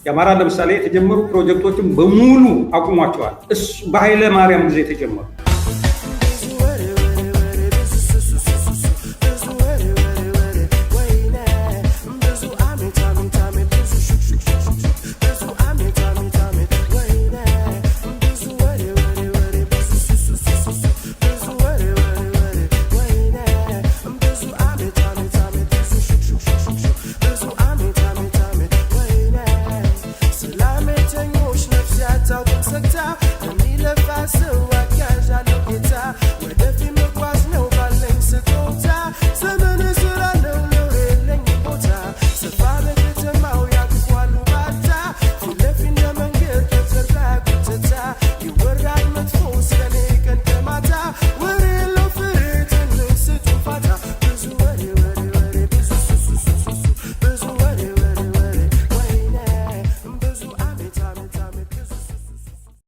የአማራ ለምሳሌ የተጀመሩ ፕሮጀክቶችን በሙሉ አቁሟቸዋል። እሱ በኃይለ ማርያም ጊዜ የተጀመሩ So